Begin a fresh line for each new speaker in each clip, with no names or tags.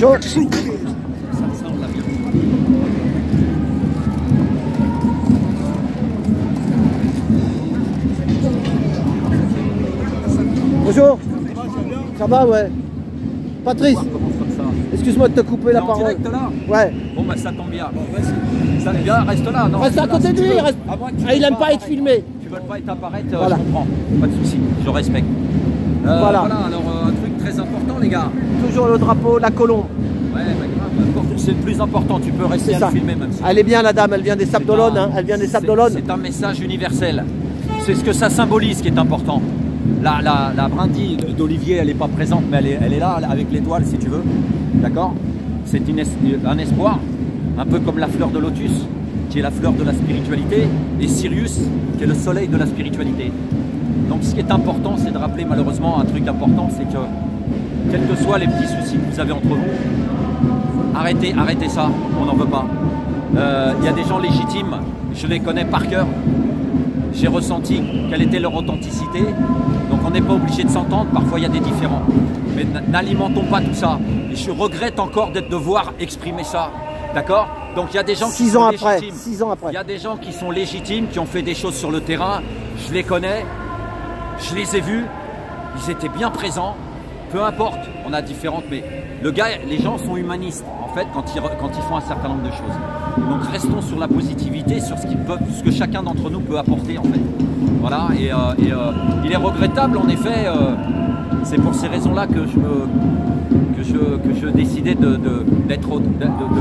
Bonjour. Bonjour. Ça va, ouais. Patrice. Excuse-moi de te couper la parole.
Direct là.
Ouais.
Bon bah ça tombe bien. Bon, vas-y. Ça tombe bien, reste là. Non,
reste à côté de lui. Il aime pas être filmé.
Tu veux pas être apparaître,
voilà.
Je comprends. Pas de souci, je respecte. Voilà, alors un truc très important les gars.
Toujours le drapeau, la colombe.
Ouais, bah grave. C'est le plus important, tu peux rester à le filmer même si.
Elle est bien la dame, elle vient des Sables d'Olonne. Hein. Elle vient des Sables d'Olonne.
C'est un message universel. C'est ce que ça symbolise qui est important. La brindille d'Olivier, elle n'est pas présente, mais elle est là avec l'étoile si tu veux. D'accord? C'est un espoir, un peu comme la fleur de lotus, qui est la fleur de la spiritualité, et Sirius, qui est le soleil de la spiritualité. Donc ce qui est important, c'est de rappeler malheureusement un truc important, c'est que, quels que soient les petits soucis que vous avez entre vous, arrêtez ça, on n'en veut pas. Il y a des gens légitimes, je les connais par cœur. J'ai ressenti quelle était leur authenticité, donc on n'est pas obligé de s'entendre, parfois il y a des différends. Mais n'alimentons pas tout ça. Et je regrette encore de devoir exprimer ça, d'accord? Donc il y a des gens qui sont légitimes.
6 ans après.
Il y a des gens qui sont légitimes, qui ont fait des choses sur le terrain, je les connais, je les ai vus, ils étaient bien présents, peu importe, on a différentes, mais les gens sont humanistes en fait quand ils font un certain nombre de choses. Donc restons sur la positivité, sur ce que chacun d'entre nous peut apporter en fait. Voilà, et il est regrettable en effet, c'est pour ces raisons-là que je décidais de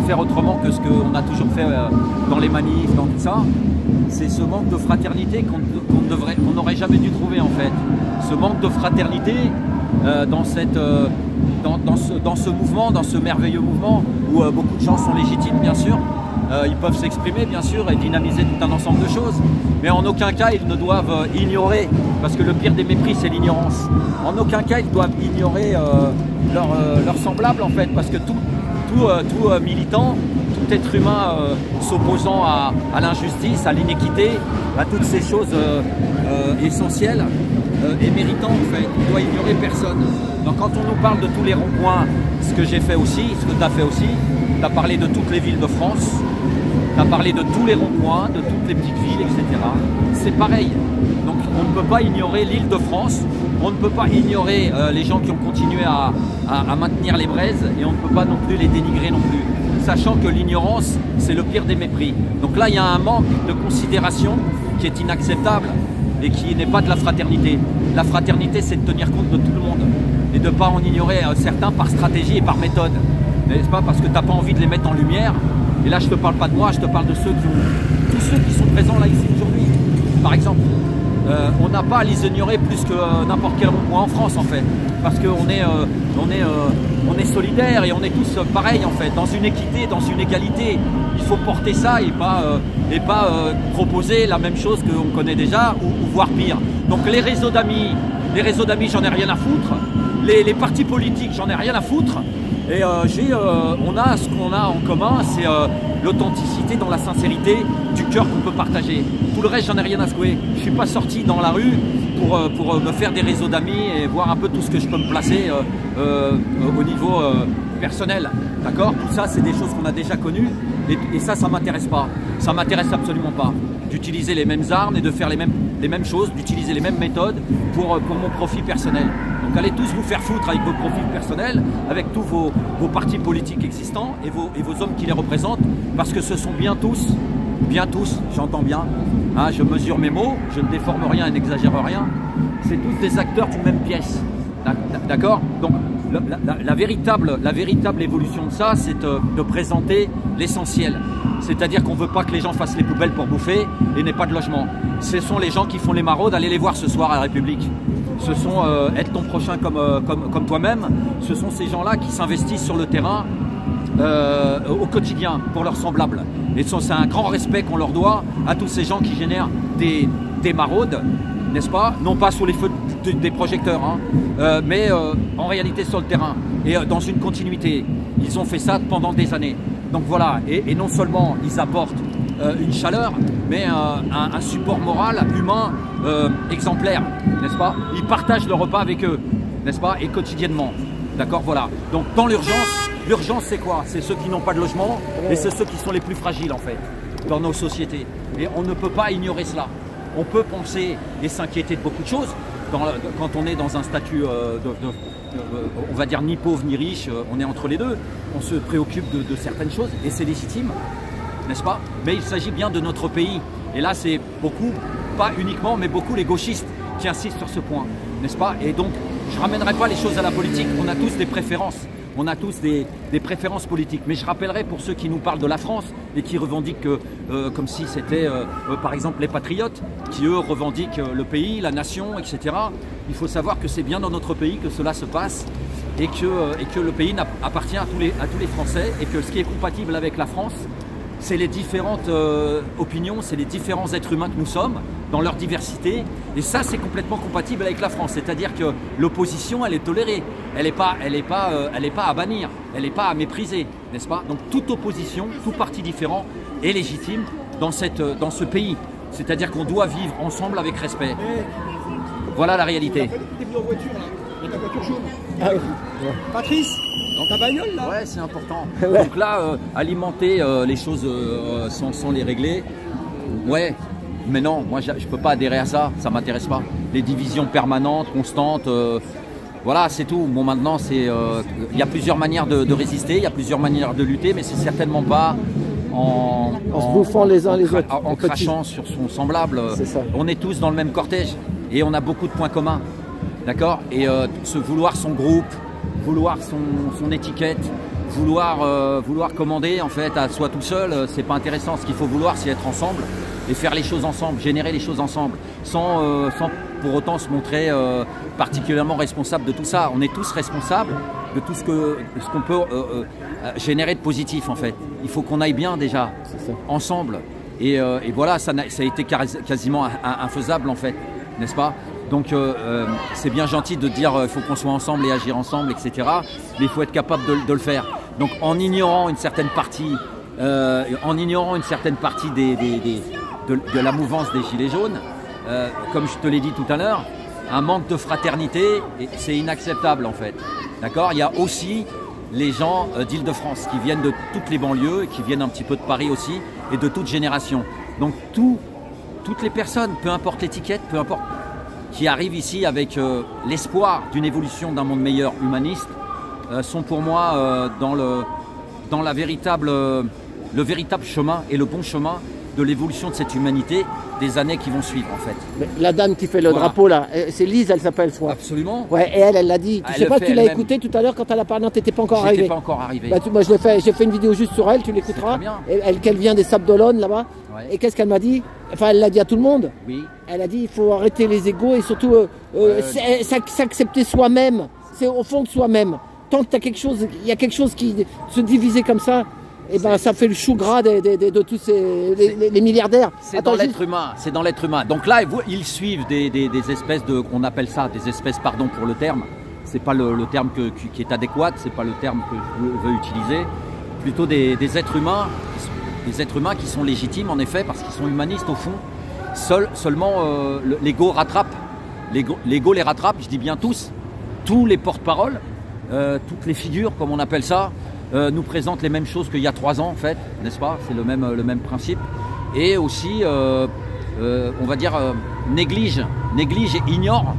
faire autrement que ce qu'on a toujours fait dans les manifs, dans tout ça. C'est ce manque de fraternité qu'on n'aurait jamais dû trouver en fait. Ce manque de fraternité dans ce mouvement, dans ce merveilleux mouvement où beaucoup de gens sont légitimes bien sûr. Ils peuvent s'exprimer bien sûr et dynamiser tout un ensemble de choses, mais en aucun cas ils ne doivent ignorer, parce que le pire des mépris c'est l'ignorance. En aucun cas ils doivent ignorer leurs semblables en fait, parce que tout militant, tout être humain s'opposant à l'injustice, à l'inéquité, à toutes ces choses essentielles et méritant en fait, il ne doit ignorer personne. Donc quand on nous parle de tous les ronds-points, ce que j'ai fait aussi, ce que tu as fait aussi, tu as parlé de toutes les villes de France, tu as parlé de tous les ronds-points, de toutes les petites villes, etc. C'est pareil. Donc on ne peut pas ignorer l'île de France, on ne peut pas ignorer les gens qui ont continué à maintenir les braises, et on ne peut pas non plus les dénigrer non plus. Sachant que l'ignorance, c'est le pire des mépris. Donc là, il y a un manque de considération qui est inacceptable et qui n'est pas de la fraternité. La fraternité, c'est de tenir compte de tout le monde et de ne pas en ignorer certains par stratégie et par méthode. N'est-ce pas? Parce que tu n'as pas envie de les mettre en lumière. Et là, je ne te parle pas de moi, je te parle de tous ceux qui sont présents là ici aujourd'hui. Par exemple, on n'a pas à les ignorer plus que n'importe quel rond-point en France en fait. Parce qu'on est solidaires et on est tous pareils en fait, dans une équité, dans une égalité. Il faut porter ça et pas proposer la même chose qu'on connaît déjà ou voire pire. Donc les réseaux d'amis, j'en ai rien à foutre. Les partis politiques, j'en ai rien à foutre. Et on a ce qu'on a en commun, c'est l'authenticité dans la sincérité du cœur qu'on peut partager. Tout le reste, j'en ai rien à secouer. Je ne suis pas sorti dans la rue pour me faire des réseaux d'amis et voir un peu tout ce que je peux me placer au niveau personnel. D'accord? Tout ça, c'est des choses qu'on a déjà connues et ça m'intéresse pas. Ça m'intéresse absolument pas. D'utiliser les mêmes armes et de faire les mêmes choses, d'utiliser les mêmes méthodes pour mon profit personnel. Donc allez tous vous faire foutre avec vos profils personnels, avec tous vos partis politiques existants et vos hommes qui les représentent, parce que ce sont bien tous, j'entends bien, hein, je mesure mes mots, je ne déforme rien et n'exagère rien, c'est tous des acteurs d'une même pièce. D'accord? Donc la véritable évolution de ça, c'est de présenter l'essentiel. C'est-à-dire qu'on ne veut pas que les gens fassent les poubelles pour bouffer et n'aient pas de logement. Ce sont les gens qui font les maraudes, allez les voir ce soir à la République. Ce sont être ton prochain comme toi-même. Ce sont ces gens-là qui s'investissent sur le terrain au quotidien pour leurs semblables. Et c'est un grand respect qu'on leur doit à tous ces gens qui génèrent des maraudes, n'est-ce pas? Non pas sous les feux des projecteurs, hein, mais en réalité sur le terrain et dans une continuité. Ils ont fait ça pendant des années. Donc voilà, et non seulement ils apportent une chaleur, mais un support moral, humain, exemplaire, n'est-ce pas? Ils partagent le repas avec eux, n'est-ce pas? Et quotidiennement. D'accord, voilà. Donc dans l'urgence c'est quoi? C'est ceux qui n'ont pas de logement et c'est ceux qui sont les plus fragiles en fait dans nos sociétés. Et on ne peut pas ignorer cela. On peut penser et s'inquiéter de beaucoup de choses quand on est dans un statut on va dire ni pauvre ni riche, on est entre les deux. On se préoccupe de certaines choses et c'est légitime, n'est-ce pas? Mais il s'agit bien de notre pays. Et là c'est beaucoup, pas uniquement, mais beaucoup les gauchistes qui insistent sur ce point, n'est-ce pas? Et donc je ne ramènerai pas les choses à la politique. On a tous des préférences. On a tous des préférences politiques. Mais je rappellerai pour ceux qui nous parlent de la France et qui revendiquent comme si c'était par exemple les patriotes, qui eux revendiquent le pays, la nation, etc. Il faut savoir que c'est bien dans notre pays que cela se passe et que le pays appartient à tous les Français et que ce qui est compatible avec la France, c'est les différentes opinions, c'est les différents êtres humains que nous sommes, dans leur diversité. Et ça, c'est complètement compatible avec la France. C'est-à-dire que l'opposition, elle est tolérée. Elle n'est pas à bannir, elle n'est pas à mépriser, n'est-ce pas? Donc toute opposition, tout parti différent est légitime dans ce pays. C'est-à-dire qu'on doit vivre ensemble avec respect. Voilà la réalité.
T'es venu en voiture là, avec ta voiture jaune. Patrice, dans ta bagnole là.
Ouais, c'est important. Donc là, alimenter les choses sans les régler, ouais, mais non, moi je peux pas adhérer à ça, ça m'intéresse pas. Les divisions permanentes, constantes, voilà, c'est tout. Bon, maintenant, il y a plusieurs manières de résister, il y a plusieurs manières de lutter, mais c'est certainement pas en
se bouffant les uns les autres.
En crachant sur son semblable. On est tous dans le même cortège et on a beaucoup de points communs. D'accord? Et se vouloir son groupe, vouloir son étiquette, vouloir commander en fait à soi tout seul, c'est pas intéressant. Ce qu'il faut vouloir, c'est être ensemble et faire les choses ensemble, générer les choses ensemble, sans pour autant se montrer particulièrement responsable de tout ça. On est tous responsables de tout ce qu'on peut générer de positif en fait. Il faut qu'on aille bien déjà ensemble. Et voilà, ça a été quasiment infaisable en fait, n'est-ce pas? Donc c'est bien gentil de dire qu'il faut qu'on soit ensemble et agir ensemble, etc. Mais il faut être capable de le faire. Donc en ignorant une certaine partie, de la mouvance des Gilets jaunes, comme je te l'ai dit tout à l'heure, un manque de fraternité, c'est inacceptable en fait. D'accord? Il y a aussi les gens d'Île-de-France qui viennent de toutes les banlieues, qui viennent un petit peu de Paris aussi, et de toute génération. Donc toutes les personnes, peu importe l'étiquette, peu importe, qui arrivent ici avec l'espoir d'une évolution d'un monde meilleur humaniste, sont pour moi dans le véritable chemin et le bon chemin de l'évolution de cette humanité des années qui vont suivre en fait.
Mais la dame qui fait le drapeau là, c'est Lise, elle s'appelle, je crois.
Absolument.
Ouais, et elle l'a dit. Je sais pas si tu l'as écouté tout à l'heure quand elle a parlé. Non, t'étais pas encore arrivé.
J'étais pas encore arrivé.
Bah, moi j'ai fait une vidéo juste sur elle, tu l'écouteras. Qu'elle vient des Sables d'Olonne là-bas. Ouais. Et qu'est-ce qu'elle m'a dit? Enfin, elle l'a dit à tout le monde. Oui. Elle a dit il faut arrêter les égos et surtout s'accepter soi-même. C'est au fond de soi-même. Tant que il y a quelque chose qui se divisait comme ça. Et ben ça fait le chou gras de tous les milliardaires.
C'est dans l'être humain, c'est dans l'être humain. Donc là, ils suivent des espèces de, on appelle ça des espèces, pardon pour le terme, c'est pas le terme qui est adéquat, c'est pas le terme que je veux utiliser, plutôt des êtres humains qui sont légitimes en effet, parce qu'ils sont humanistes au fond. Seulement l'ego rattrape, l'ego les rattrape, je dis bien tous les porte-paroles, toutes les figures comme on appelle ça, nous présentent les mêmes choses qu'il y a 3 ans en fait, n'est-ce pas? C'est le même principe. Et aussi, on va dire, néglige et ignore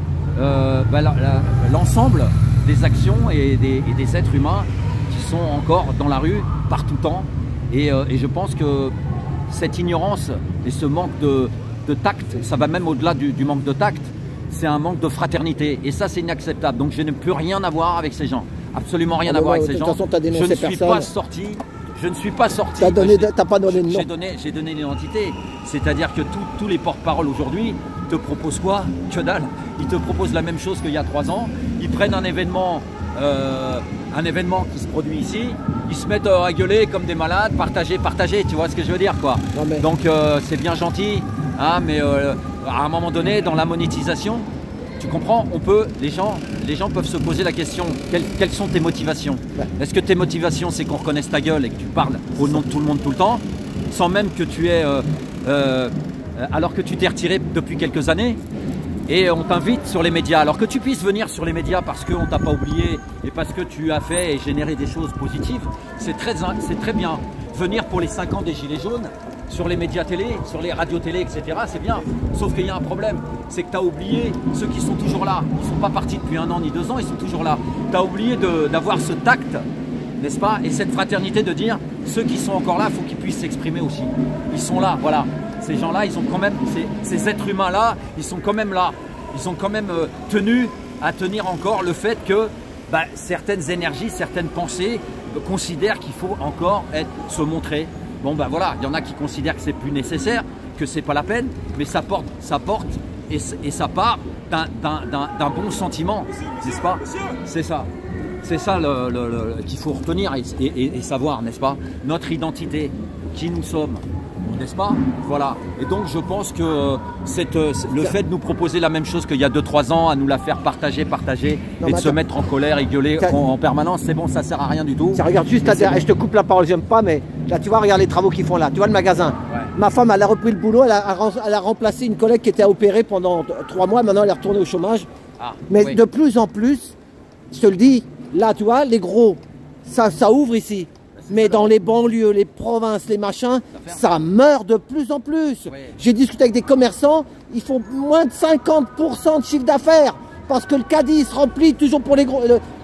l'ensemble des actions et des êtres humains qui sont encore dans la rue par tout temps. Et je pense que cette ignorance et ce manque de tact, ça va même au-delà du manque de tact, c'est un manque de fraternité. Et ça, c'est inacceptable. Donc je n'ai plus rien à voir avec ces gens. Absolument rien à voir avec ces gens. Je ne suis pas sorti. Je ne suis pas sorti.
T'as pas donné de nom.
J'ai donné l'identité. C'est-à-dire que tous les porte-paroles aujourd'hui te proposent quoi? Que dalle. Ils te proposent la même chose qu'il y a 3 ans. Ils prennent un événement qui se produit ici. Ils se mettent à gueuler comme des malades, partager. Tu vois ce que je veux dire quoi? Donc c'est bien gentil, hein, mais à un moment donné, dans la monétisation, tu comprends, les gens peuvent se poser la question, quelles sont tes motivations? Est-ce que tes motivations, c'est qu'on reconnaisse ta gueule et que tu parles au nom de tout le monde tout le temps, sans même que tu aies, alors que tu t'es retiré depuis quelques années? et on t'invite sur les médias. Alors que tu puisses venir sur les médias parce qu'on t'a pas oublié et parce que tu as fait et généré des choses positives, c'est très bien. Venir pour les 5 ans des Gilets jaunes, sur les médias télé, sur les radios télé, etc., c'est bien. Sauf qu'il y a un problème, c'est que tu as oublié ceux qui sont toujours là. Ils ne sont pas partis depuis 1 an ni 2 ans, ils sont toujours là. Tu as oublié d'avoir ce tact, n'est-ce pas? Et cette fraternité de dire, ceux qui sont encore là, il faut qu'ils puissent s'exprimer aussi. Ils sont là, voilà. Ces gens-là, ils ont quand même, ces êtres humains-là, ils sont quand même là. Ils sont quand même tenus à tenir encore le fait que certaines énergies, certaines pensées considèrent qu'il faut encore se montrer. Bon ben voilà, il y en a qui considèrent que c'est plus nécessaire, que c'est pas la peine, mais ça porte et ça part d'un bon sentiment, n'est-ce pas? C'est ça. C'est ça qu'il faut retenir et savoir, n'est-ce pas? Notre identité, qui nous sommes, n'est-ce pas? Voilà. Et donc je pense que le fait de nous proposer la même chose qu'il y a 2-3 ans, à nous la faire partager, et de se mettre en colère et gueuler en permanence, c'est bon, ça sert à rien du tout.
Ça, regarde juste je te coupe la parole, j'aime pas, mais là tu vois, regarde les travaux qu'ils font là, tu vois le magasin. Ouais. Ma femme, elle a repris le boulot, elle a remplacé une collègue qui était opérée pendant 3 mois, maintenant elle est retournée au chômage. Ah, mais oui. De plus en plus, je te le dis, là tu vois, les gros, ça ouvre ici. Mais dans les banlieues, les provinces, les machins, ça meurt de plus en plus. Oui. J'ai discuté avec des commerçants, ils font moins de 50% de chiffre d'affaires parce que le caddie se remplit toujours pour les gros.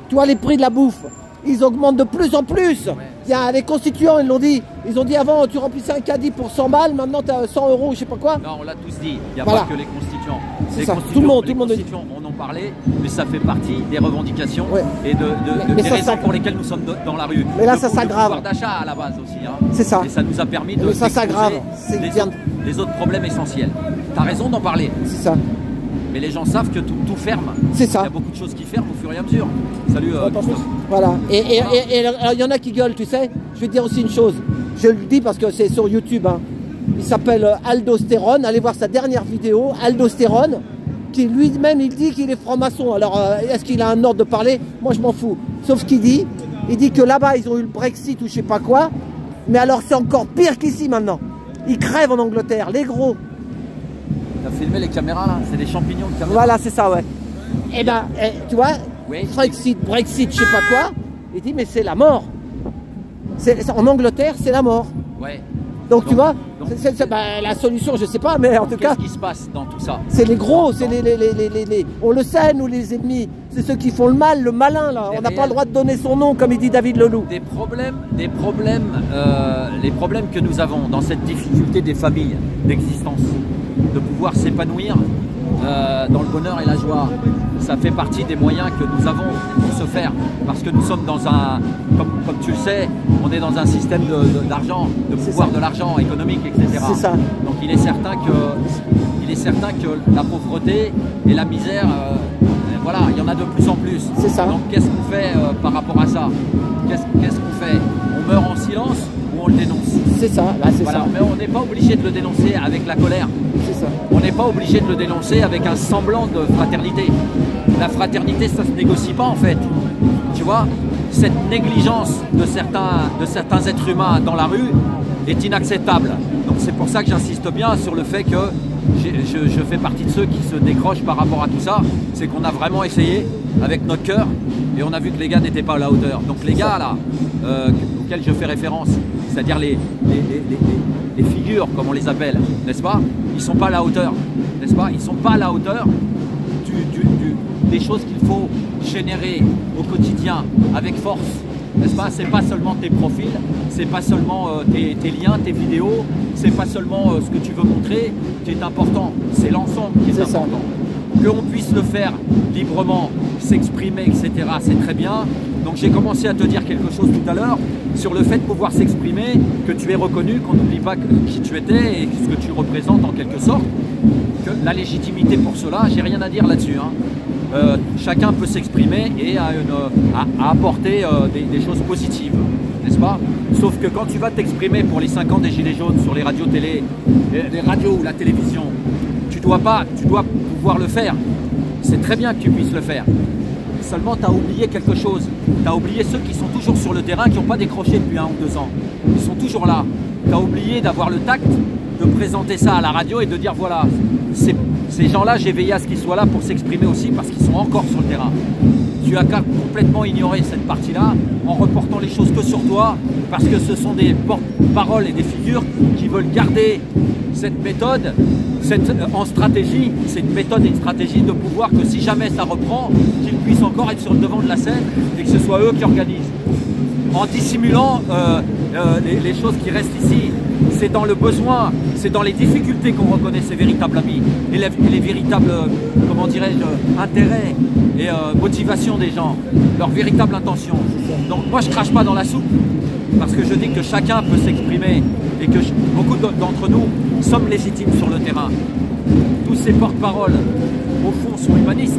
Tu vois, les prix de la bouffe, ils augmentent de plus en plus. Ouais. Il y a les constituants, ils l'ont dit. Ils ont dit avant, tu remplissais un caddie pour 100 balles, maintenant tu as 100 €, je sais pas quoi.
Non, on l'a tous dit. Il n'y a pas que les constituants.
C'est ça. Tout le monde
on en parlait, mais ça fait partie des revendications et des raisons pour lesquelles nous sommes dans la rue.
Mais là, ça s'aggrave.
Le pouvoir d'achat à la base aussi. Hein.
C'est ça.
Et ça nous a permis de
ça s'aggrave.
Les autres problèmes essentiels. Tu as raison d'en parler.
C'est ça.
Mais les gens savent que tout ferme.
C'est ça.
Il y a beaucoup de choses qui ferment au fur et à mesure. Salut Christophe.
Voilà. Et alors, il y en a qui gueulent, tu sais. Je vais te dire aussi une chose. Je le dis parce que c'est sur YouTube. Hein. Il s'appelle Aldostérone. Allez voir sa dernière vidéo, Aldostérone, qui lui-même, il dit qu'il est franc-maçon. Alors, est-ce qu'il a un ordre de parler? Moi, je m'en fous. Sauf ce qu'il dit. Il dit que là-bas, ils ont eu le Brexit ou je sais pas quoi. Mais alors, c'est encore pire qu'ici maintenant. Ils crèvent en Angleterre, les gros.
T'as filmé les caméras là? C'est des champignons de caméra.
Voilà, c'est ça, ouais. Et ben, tu vois, oui. Brexit, je sais pas quoi. Il dit, mais c'est la mort. En Angleterre, c'est la mort.
Ouais.
Donc tu vois, la solution, je sais pas, mais en tout cas...
Qu'est-ce qui se passe dans tout ça?
C'est les gros, c'est on le sait, nous, les ennemis. C'est ceux qui font le mal, le malin, là. On n'a pas le droit de donner son nom, comme il dit David Leloup.
Les problèmes que nous avons dans cette difficulté des familles d'existence, de pouvoir s'épanouir dans le bonheur et la joie, ça fait partie des moyens que nous avons pour se faire. Parce que nous sommes dans un, comme tu le sais, on est dans un système d'argent, de pouvoir de l'argent économique, etc.
C'est ça.
Donc il est certain que la pauvreté et la misère, voilà, il y en a de plus en plus.
C'est ça.
Donc qu'est-ce qu'on fait par rapport à ça? Qu'est-ce qu'on fait? On meurt en silence ou on le dénonce?
C'est ça, là c'est ça.
Mais on n'est pas obligé de le dénoncer avec la colère.
C'est ça.
On n'est pas obligé de le dénoncer avec un semblant de fraternité. La fraternité, ça ne se négocie pas en fait. Tu vois, cette négligence de certains êtres humains dans la rue est inacceptable. Donc c'est pour ça que j'insiste bien sur le fait que je fais partie de ceux qui se décrochent par rapport à tout ça. C'est qu'on a vraiment essayé avec notre cœur et on a vu que les gars n'étaient pas à la hauteur. Donc les gars là, auxquels je fais référence, c'est-à-dire les figures, comme on les appelle, n'est-ce pas? Ils ne sont pas à la hauteur, n'est-ce pas? Ils ne sont pas à la hauteur des choses qu'il faut générer au quotidien avec force, n'est-ce pas? C'est pas seulement tes profils, c'est pas seulement tes liens, tes vidéos, c'est pas seulement ce que tu veux montrer qui est important, c'est l'ensemble qui est important. Qu'on puisse le faire librement, s'exprimer, etc., c'est très bien. Donc j'ai commencé à te dire quelque chose tout à l'heure sur le fait de pouvoir s'exprimer, que tu es reconnu, qu'on n'oublie pas qui tu étais et ce que tu représentes en quelque sorte. Que la légitimité pour cela, j'ai rien à dire là-dessus. Hein. Chacun peut s'exprimer et à apporter des choses positives, n'est-ce pas? Sauf que quand tu vas t'exprimer pour les 5 ans des Gilets jaunes sur les radios télé, les radios ou la télévision, tu dois pouvoir le faire. C'est très bien que tu puisses le faire. Seulement, tu as oublié quelque chose. Tu as oublié ceux qui sont toujours sur le terrain, qui n'ont pas décroché depuis 1 ou 2 ans. Ils sont toujours là. Tu as oublié d'avoir le tact de présenter ça à la radio et de dire voilà, ces gens-là, j'ai veillé à ce qu'ils soient là pour s'exprimer aussi parce qu'ils sont encore sur le terrain. Tu as complètement ignoré cette partie-là en reportant les choses que sur toi parce que ce sont des porte-paroles et des figures qui veulent garder cette méthode en stratégie. C'est une méthode et une stratégie de pouvoir que si jamais ça reprend, qu'ils puissent encore être sur le devant de la scène et que ce soit eux qui organisent. En dissimulant les choses qui restent ici, c'est dans le besoin, c'est dans les difficultés qu'on reconnaît ces véritables amis et les véritables, comment dirais-je, intérêts et motivations des gens, leur véritable intention. Donc moi je crache pas dans la soupe parce que je dis que chacun peut s'exprimer et que beaucoup d'entre nous sommes légitimes sur le terrain. Tous ces porte-paroles, au fond, sont humanistes,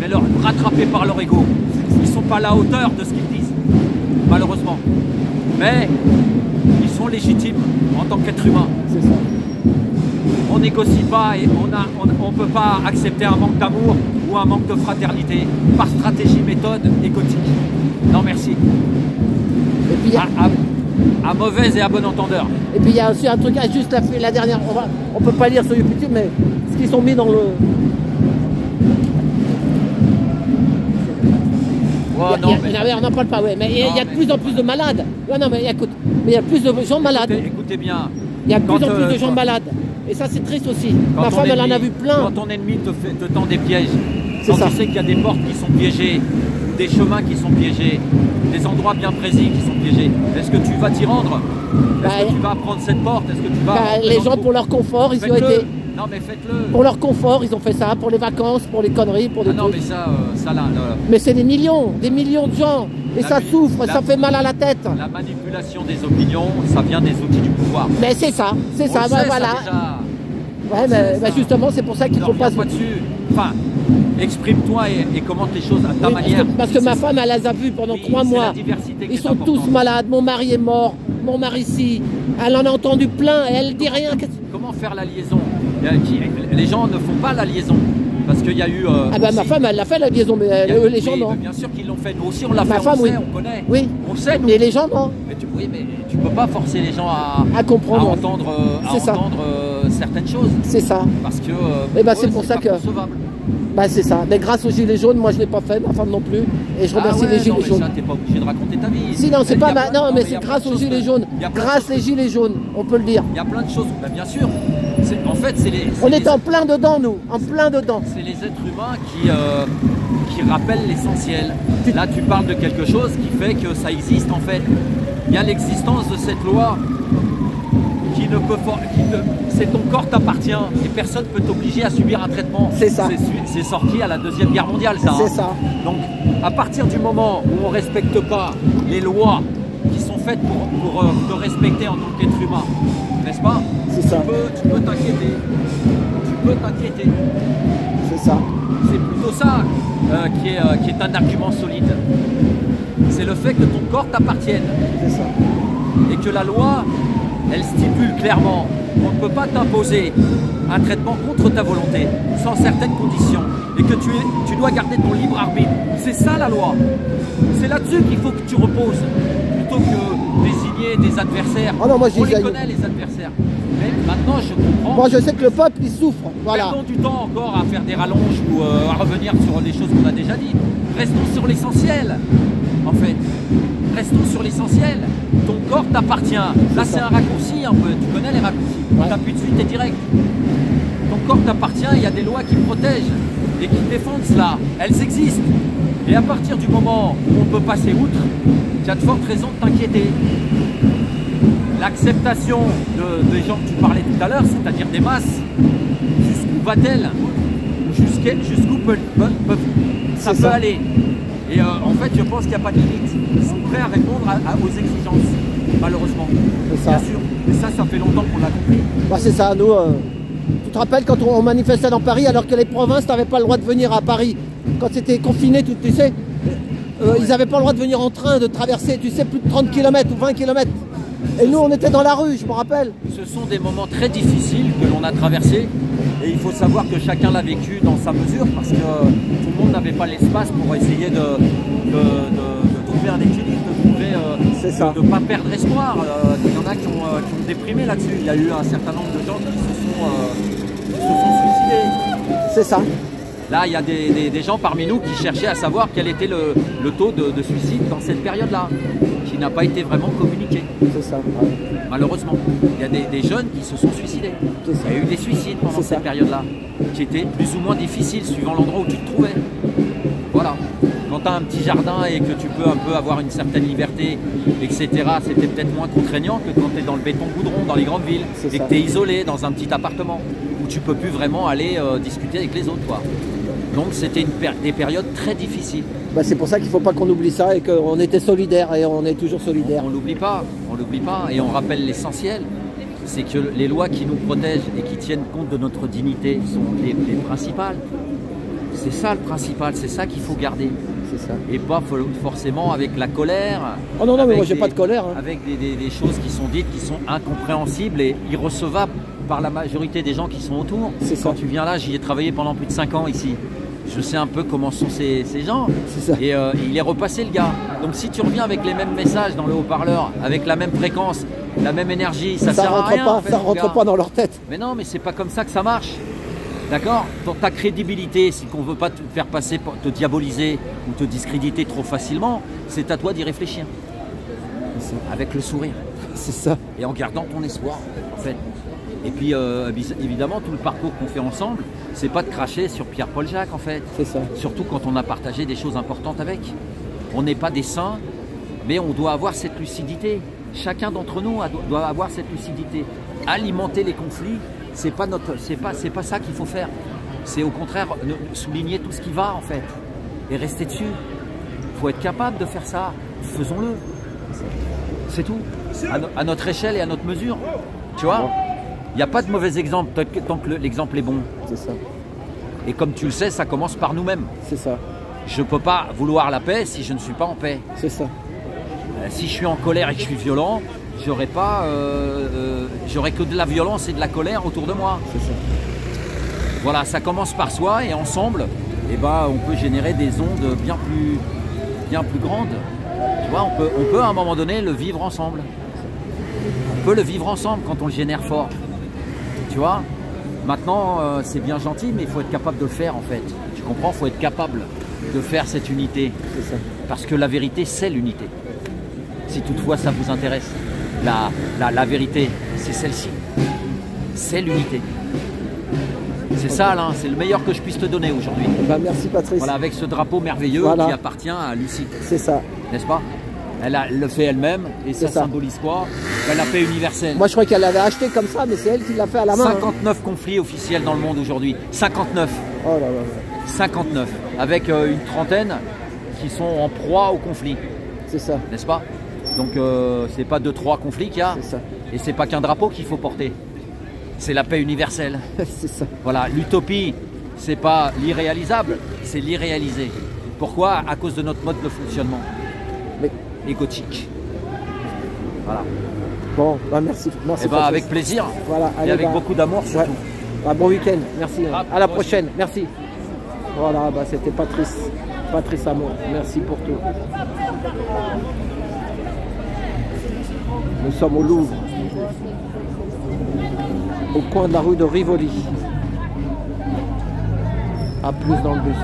mais rattrapés par leur ego. Ils ne sont pas à la hauteur de ce qu'ils disent, malheureusement. Mais ils sont légitimes en tant qu'être humain.
C'est ça.
On négocie pas et on peut pas accepter un manque d'amour ou un manque de fraternité par stratégie, méthode égotique. Non merci.
Et puis,
à mauvais et à bon entendeur.
Et puis il y a aussi un truc, juste la dernière, on peut pas lire sur YouTube, mais ce qu'ils sont mis dans le... On n'en parle pas, ouais, mais il y a de plus en plus de malades. Ouais, non, mais écoute, mais il y a plus de gens malades.
Écoutez bien.
Il y a de plus en plus de gens malades. Et ça, c'est triste aussi. Ma femme, elle en a vu plein.
Quand ton ennemi te tend des pièges, quand
tu
sais qu'il y a des portes qui sont piégées, des chemins qui sont piégés, des endroits bien précis qui sont piégés, est-ce que tu vas t'y rendre? Est-ce que tu vas prendre cette porte? Est-ce que tu vas...
les gens, pour leur confort, ils y ont été...
Non mais faites-le.
Pour leur confort, ils ont fait ça, pour les vacances, pour les conneries, pour des trucs.
Non mais ça là.
Mais c'est des millions de gens. Et ça souffre, ça fait mal à la tête.
La manipulation des opinions, ça vient des outils du pouvoir.
Mais c'est ça, voilà.
Ça, déjà.
Ouais, mais justement, c'est pour ça qu'il ne faut pas...
dessus. Enfin, exprime-toi et commente les choses à ta manière.
Parce que ma femme, elle les a vus pendant 3 mois. Ils sont tous malades, mon mari est mort, mon mari ici. Elle en a entendu plein et elle dit rien.
Comment faire la liaison? Les gens ne font pas la liaison. Parce qu'il y a eu...
ma femme, elle l'a fait la liaison, mais les gens non.
Bien sûr qu'ils l'ont fait. Nous aussi, on l'a fait, on connaît.
Oui.
On sait, nous.
Mais les gens, non.
Mais tu peux pas forcer les gens à
comprendre.
À entendre certaines choses.
C'est ça.
Parce que
c'est pour ça que... c'est ça. Mais grâce aux Gilets jaunes, moi je ne l'ai pas fait, ma femme non plus. Et je remercie les Gilets jaunes.
Tu n'es pas obligé de raconter ta vie.
Si, non, c'est pas... Non, mais c'est grâce aux Gilets jaunes. Grâce aux Gilets jaunes, on peut le dire.
Il y a plein de choses. Bien sûr. En fait,
on est en plein dedans, nous. En plein dedans.
C'est les êtres humains qui rappellent l'essentiel. Là, tu parles de quelque chose qui fait que ça existe, en fait. Il y a l'existence de cette loi qui ne peut... C'est ton corps t'appartient et personne ne peut t'obliger à subir un traitement.
C'est ça.
C'est sorti à la Deuxième Guerre mondiale, ça.
C'est ça.
Donc, à partir du moment où on ne respecte pas les lois qui sont faites pour te respecter en tant qu'être humain, n'est-ce pas?
C'est ça.
Tu peux t'inquiéter. Tu peux t'inquiéter.
C'est ça.
C'est plutôt ça qui est un argument solide. C'est le fait que ton corps t'appartienne.
C'est ça.
Et que la loi, elle stipule clairement qu'on ne peut pas t'imposer un traitement contre ta volonté, sans certaines conditions. Et que tu dois garder ton libre arbitre. C'est ça la loi. C'est là-dessus qu'il faut que tu reposes. Plutôt que désigner des adversaires.
Oh non, moi,
on les connaît, les adversaires. Mais maintenant, je comprends.
Moi, je sais que le peuple, il souffre. Voilà.
Perdons du temps encore à faire des rallonges ou à revenir sur les choses qu'on a déjà dit. Restons sur l'essentiel, en fait. Restons sur l'essentiel. Ton corps t'appartient. Là, c'est un raccourci un peu. Tu connais les raccourcis. On t'appuie dessus, t'es direct. Ton corps t'appartient. Il y a des lois qui protègent et qui défendent cela. Elles existent. Et à partir du moment où on peut passer outre, tu as de fortes raisons de t'inquiéter. L'acceptation des gens que tu parlais tout à l'heure, c'est-à-dire des masses, jusqu'où va-t-elle? Jusqu'où ça peut aller? Et en fait, je pense qu'il n'y a pas de limite. Ils sont prêts à répondre aux exigences, malheureusement.
C'est ça.
Bien sûr. Et ça fait longtemps qu'on l'a compris.
C'est ça, nous... Tu te rappelles quand on manifestait dans Paris alors que les provinces n'avaient pas le droit de venir à Paris? Quand c'était confiné, tu sais, ils n'avaient pas le droit de venir en train, de traverser, tu sais, plus de 30 km ou 20 km. Et nous, on était dans la rue, je me rappelle.
Ce sont des moments très difficiles que l'on a traversés. Et il faut savoir que chacun l'a vécu dans sa mesure parce que tout le monde n'avait pas l'espace pour essayer de trouver un équilibre, de trouver de ne pas perdre espoir. Il y en a qui ont déprimé là-dessus. Il y a eu un certain nombre de gens qui se sont suicidés.
C'est ça.
Là, il y a des gens parmi nous qui cherchaient à savoir quel était le taux de suicide dans cette période-là, qui n'a pas été vraiment communiqué.
C'est ça. Ouais.
Malheureusement. Il y a des jeunes qui se sont suicidés. Il y a eu des suicides pendant cette période-là, qui étaient plus ou moins difficiles suivant l'endroit où tu te trouvais. Voilà. Quand tu as un petit jardin et que tu peux un peu avoir une certaine liberté, etc., c'était peut-être moins contraignant que quand tu es dans le béton goudron, dans les grandes villes, et que tu es isolé dans un petit appartement, où tu peux plus vraiment aller discuter avec les autres, quoi. Donc c'était des périodes très difficiles.
Bah, c'est pour ça qu'il ne faut pas qu'on oublie ça et qu'on était solidaires et on est toujours solidaires.
On l'oublie pas, et on rappelle l'essentiel, c'est que les lois qui nous protègent et qui tiennent compte de notre dignité sont les principales. C'est ça le principal, c'est ça qu'il faut garder.
C'est ça.
Et pas forcément avec la colère.
Oh non, mais moi j'ai pas de colère. Hein.
Avec des choses qui sont dites, qui sont incompréhensibles et irrecevables par la majorité des gens qui sont autour. Quand tu viens là, j'y ai travaillé pendant plus de 5 ans ici. Je sais un peu comment sont ces gens. C'est ça. Et il est repassé le gars. Donc si tu reviens avec les mêmes messages dans le haut-parleur, avec la même fréquence, la même énergie, ça sert à rien.
Ça rentre pas dans leur tête.
Mais non, mais c'est pas comme ça que ça marche. D'accord? Pour ta crédibilité, si on ne veut pas te faire passer, pour te diaboliser ou te discréditer trop facilement, c'est à toi d'y réfléchir. Avec le sourire.
C'est ça.
Et en gardant ton espoir, en fait. Et puis, évidemment, tout le parcours qu'on fait ensemble, c'est pas de cracher sur Pierre-Paul Jacques, en fait.
C'est ça.
Surtout quand on a partagé des choses importantes avec. On n'est pas des saints, mais on doit avoir cette lucidité. Chacun d'entre nous doit avoir cette lucidité. Alimenter les conflits, c'est pas ça qu'il faut faire. C'est au contraire souligner tout ce qui va, en fait. Et rester dessus. Il faut être capable de faire ça. Faisons-le. C'est tout. À notre échelle et à notre mesure. Tu vois? Il n'y a pas de mauvais exemple tant que l'exemple est bon.
C'est ça.
Et comme tu le sais, ça commence par nous-mêmes.
C'est ça.
Je ne peux pas vouloir la paix si je ne suis pas en paix.
C'est ça.
Si je suis en colère et que je suis violent, j'aurais que de la violence et de la colère autour de moi.
C'est ça.
Voilà, ça commence par soi et ensemble, eh ben, on peut générer des ondes bien plus grandes. Tu vois, on peut à un moment donné le vivre ensemble. On peut le vivre ensemble quand on le génère fort. Tu vois, maintenant c'est bien gentil, mais il faut être capable de le faire en fait. Tu comprends? Il faut être capable de faire cette unité.
C'est ça.
Parce que la vérité, c'est l'unité. Si toutefois ça vous intéresse, la vérité, c'est celle-ci. C'est l'unité. C'est ça, Alain, c'est le meilleur que je puisse te donner aujourd'hui.
Bah, merci Patrice.
Voilà, avec ce drapeau merveilleux qui appartient à Lucie.
C'est ça.
N'est-ce pas? Elle le fait elle-même et ça symbolise quoi? La paix universelle.
Moi je crois qu'elle l'avait acheté comme ça, mais c'est elle qui l'a fait à la main.
59 conflits officiels dans le monde aujourd'hui. 59.
Oh là là.
59. Avec une trentaine qui sont en proie au conflit.
C'est ça.
N'est-ce pas? Donc c'est pas 2-3 conflits qu'il y a.
C'est ça.
Et c'est pas qu'un drapeau qu'il faut porter. C'est la paix universelle.
C'est ça.
Voilà, l'utopie, c'est pas l'irréalisable, c'est l'irréalisé. Pourquoi? À cause de notre mode de fonctionnement. Égotique. Voilà.
Bon, bah merci.
Et bah avec plaisir.
Voilà, allez,
et avec beaucoup d'amour surtout.
Bah, bon week-end, merci. À la prochaine, merci. Voilà, bah c'était Patrice Amour. Merci pour tout. Nous sommes au Louvre, au coin de la rue de Rivoli. À plus dans le bus.